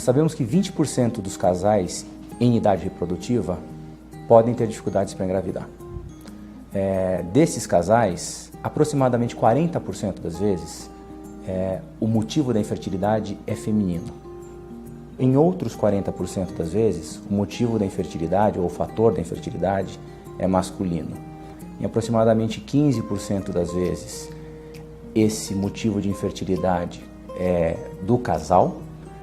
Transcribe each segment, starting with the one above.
sabemos que 20% dos casais em idade reprodutiva podem ter dificuldades para engravidar. Desses casais, aproximadamente 40% das vezes, o motivo da infertilidade é feminino. Em outros 40% das vezes, o motivo da infertilidade ou o fator da infertilidade é masculino. Em aproximadamente 15% das vezes, esse motivo de infertilidade é do casal.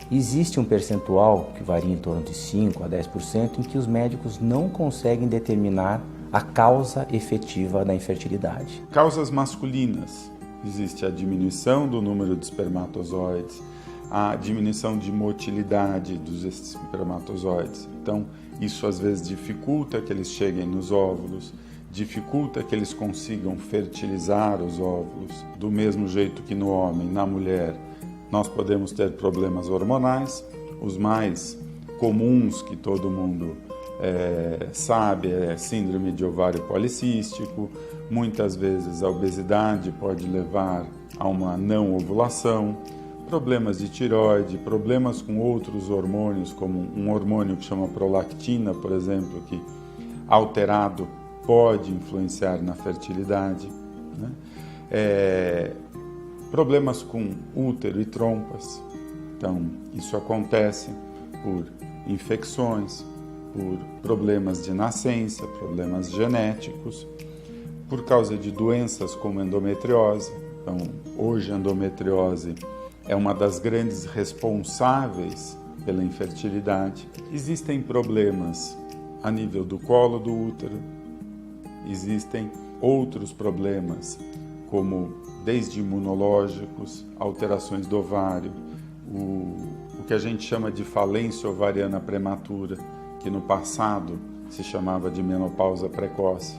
Existe um percentual que varia em torno de 5% a 10% em que os médicos não conseguem determinar a causa efetiva da infertilidade. Causas masculinas. Existe a diminuição do número de espermatozoides, a diminuição de motilidade dos espermatozoides. Então, isso às vezes dificulta que eles cheguem nos óvulos, dificulta que eles consigam fertilizar os óvulos. Do mesmo jeito que no homem, na mulher, nós podemos ter problemas hormonais. Os mais comuns que todo mundo sabe é síndrome de ovário policístico. Muitas vezes a obesidade pode levar a uma não ovulação, problemas de tireoide, problemas com outros hormônios, como um hormônio que chama prolactina, por exemplo, que alterado pode influenciar na fertilidade, né? Problemas com útero e trompas. Então, isso acontece por infecções, por problemas de nascença, problemas genéticos, por causa de doenças como endometriose. Então, hoje a endometriose é uma das grandes responsáveis pela infertilidade. Existem problemas a nível do colo do útero, existem outros problemas, como desde imunológicos, alterações do ovário, o que a gente chama de falência ovariana prematura, que no passado se chamava de menopausa precoce.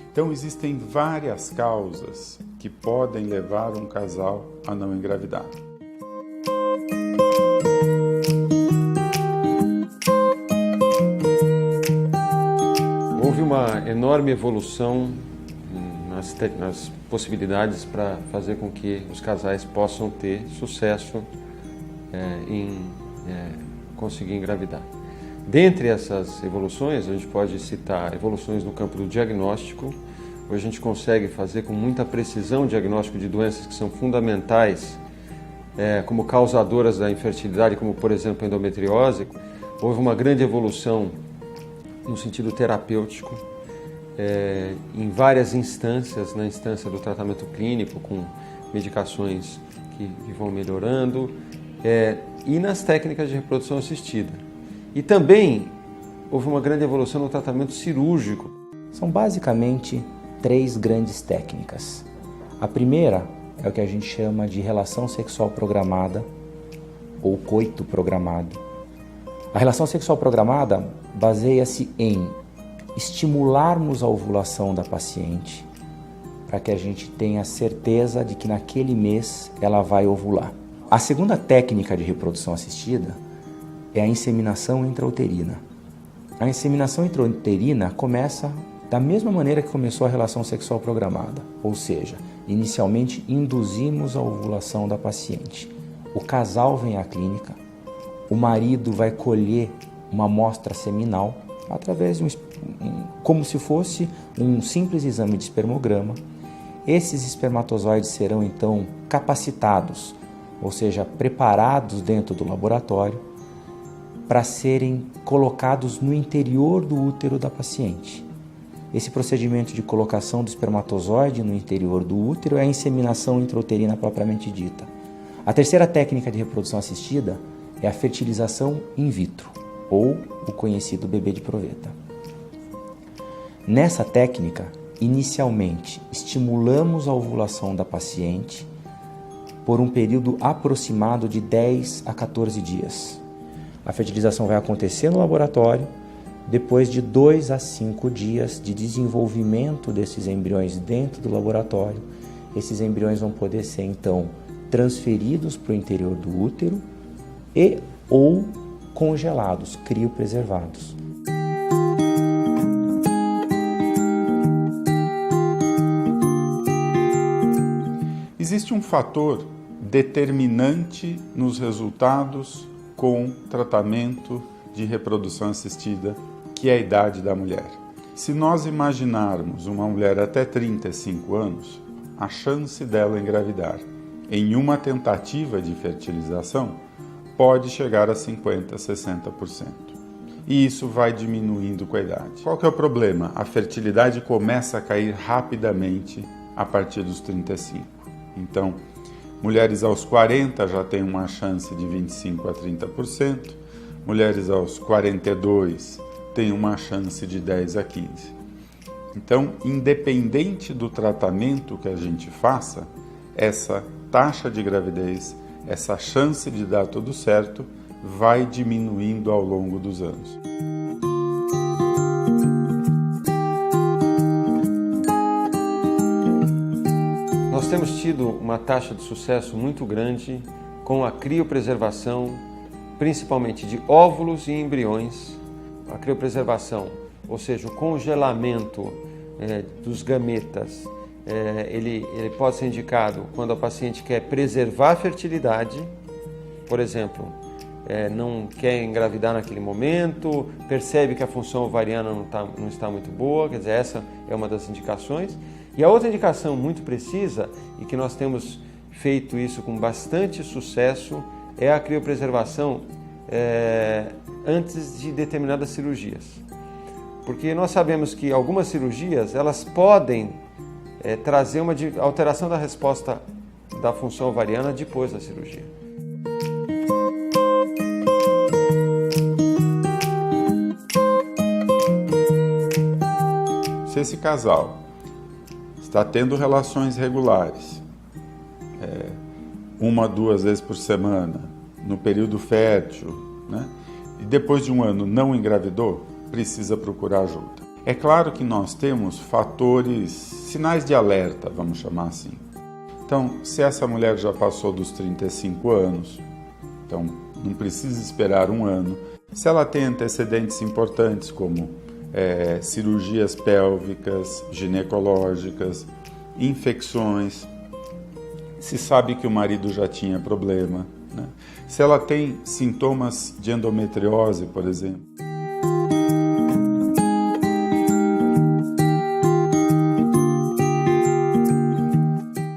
Então, existem várias causas que podem levar um casal a não engravidar. Houve uma enorme evolução nas possibilidades para fazer com que os casais possam ter sucesso em conseguir engravidar. Dentre essas evoluções, a gente pode citar evoluções no campo do diagnóstico. Hoje a gente consegue fazer com muita precisão o diagnóstico de doenças que são fundamentais como causadoras da infertilidade, como por exemplo a endometriose. Houve uma grande evolução no sentido terapêutico, em várias instâncias, na instância do tratamento clínico, com medicações que vão melhorando, e nas técnicas de reprodução assistida. E também houve uma grande evolução no tratamento cirúrgico. São basicamente 3 grandes técnicas. A primeira é o que a gente chama de relação sexual programada ou coito programado. A relação sexual programada baseia-se em estimularmos a ovulação da paciente para que a gente tenha certeza de que naquele mês ela vai ovular. A segunda técnica de reprodução assistida é a inseminação intrauterina. A inseminação intrauterina começa da mesma maneira que começou a relação sexual programada, ou seja, inicialmente induzimos a ovulação da paciente. O casal vem à clínica, o marido vai colher uma amostra seminal através de como se fosse um simples exame de espermograma. Esses espermatozoides serão então capacitados, ou seja, preparados dentro do laboratório para serem colocados no interior do útero da paciente. Esse procedimento de colocação do espermatozoide no interior do útero é a inseminação intrauterina propriamente dita. A terceira técnica de reprodução assistida é a fertilização in vitro, ou o conhecido bebê de proveta. Nessa técnica, inicialmente, estimulamos a ovulação da paciente por um período aproximado de 10 a 14 dias. A fertilização vai acontecer no laboratório depois de 2 a 5 dias de desenvolvimento desses embriões dentro do laboratório. Esses embriões vão poder ser, então, transferidos para o interior do útero e ou congelados, criopreservados. Existe um fator determinante nos resultados com tratamento de reprodução assistida, que é a idade da mulher. Se nós imaginarmos uma mulher até 35 anos, a chance dela engravidar em uma tentativa de fertilização pode chegar a 50%, 60%. E isso vai diminuindo com a idade. Qual que é o problema? A fertilidade começa a cair rapidamente a partir dos 35. Então, mulheres aos 40 já têm uma chance de 25% a 30%, mulheres aos 42 têm uma chance de 10% a 15%. Então, independente do tratamento que a gente faça, essa taxa de gravidez, essa chance de dar tudo certo, vai diminuindo ao longo dos anos. Nós temos tido uma taxa de sucesso muito grande com a criopreservação, principalmente de óvulos e embriões. A criopreservação, ou seja, o congelamento dos gametas, ele pode ser indicado quando a paciente quer preservar a fertilidade, por exemplo, não quer engravidar naquele momento, percebe que a função ovariana não está muito boa, quer dizer, essa é uma das indicações. E a outra indicação muito precisa, e que nós temos feito isso com bastante sucesso, é a criopreservação antes de determinadas cirurgias. Porque nós sabemos que algumas cirurgias elas podem trazer uma alteração da resposta da função ovariana depois da cirurgia. Se esse casal está tendo relações regulares, 1 a 2 vezes por semana, no período fértil, né? E depois de um ano não engravidou, precisa procurar ajuda. É claro que nós temos fatores, sinais de alerta, vamos chamar assim. Então, se essa mulher já passou dos 35 anos, então não precisa esperar um ano. Se ela tem antecedentes importantes como cirurgias pélvicas, ginecológicas, infecções, se sabe que o marido já tinha problema, né? Se ela tem sintomas de endometriose, por exemplo.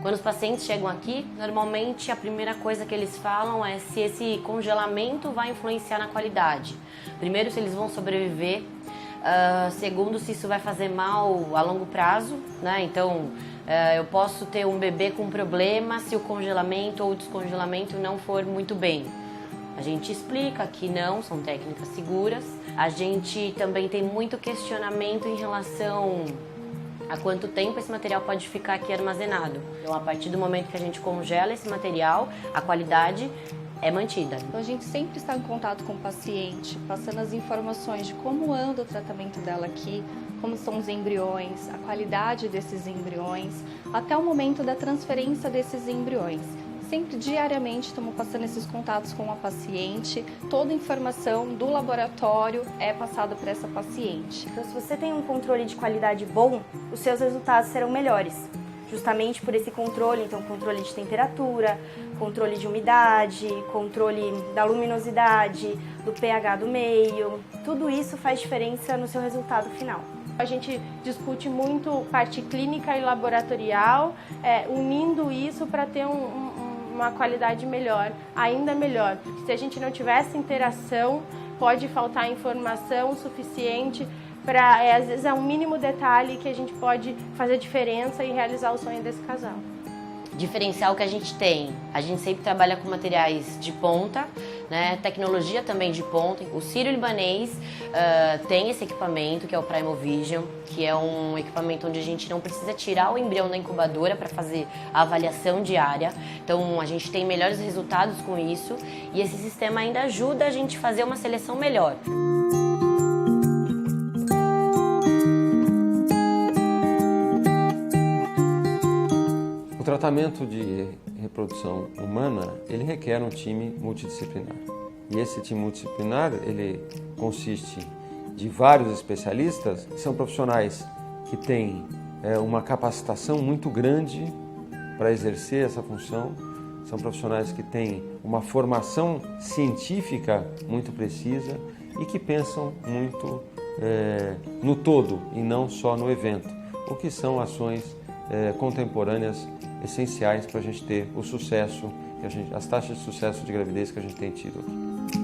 Quando os pacientes chegam aqui, normalmente a primeira coisa que eles falam é se esse congelamento vai influenciar na qualidade. Primeiro, se eles vão sobreviver. Segundo, se isso vai fazer mal a longo prazo, né? Então, eu posso ter um bebê com problema se o congelamento ou o descongelamento não for muito bem. A gente explica que não, são técnicas seguras. A gente também tem muito questionamento em relação a quanto tempo esse material pode ficar aqui armazenado. Então, a partir do momento que a gente congela esse material, a qualidade é mantida. Então, a gente sempre está em contato com o paciente, passando as informações de como anda o tratamento dela aqui, como são os embriões, a qualidade desses embriões, até o momento da transferência desses embriões. Sempre diariamente estamos passando esses contatos com a paciente, toda a informação do laboratório é passada para essa paciente. Então, se você tem um controle de qualidade bom, os seus resultados serão melhores. Justamente por esse controle, então controle de temperatura, controle de umidade, controle da luminosidade, do pH do meio, tudo isso faz diferença no seu resultado final. A gente discute muito parte clínica e laboratorial, unindo isso para ter uma qualidade melhor, ainda melhor. Se a gente não tiver essa interação, pode faltar informação suficiente para, às vezes é um mínimo detalhe que a gente pode fazer diferença e realizar o sonho desse casal. Diferencial que a gente tem, a gente sempre trabalha com materiais de ponta, né? Tecnologia também de ponta. O Sírio-Libanês tem esse equipamento que é o Primovision, que é um equipamento onde a gente não precisa tirar o embrião da incubadora para fazer a avaliação diária. Então a gente tem melhores resultados com isso e esse sistema ainda ajuda a gente a fazer uma seleção melhor. O tratamento de reprodução humana, ele requer um time multidisciplinar. E esse time multidisciplinar, ele consiste de vários especialistas, que são profissionais que têm uma capacitação muito grande para exercer essa função. são profissionais que têm uma formação científica muito precisa e que pensam muito no todo e não só no evento, o que são ações contemporâneas essenciais para a gente ter o sucesso, as taxas de sucesso de gravidez que a gente tem tido aqui.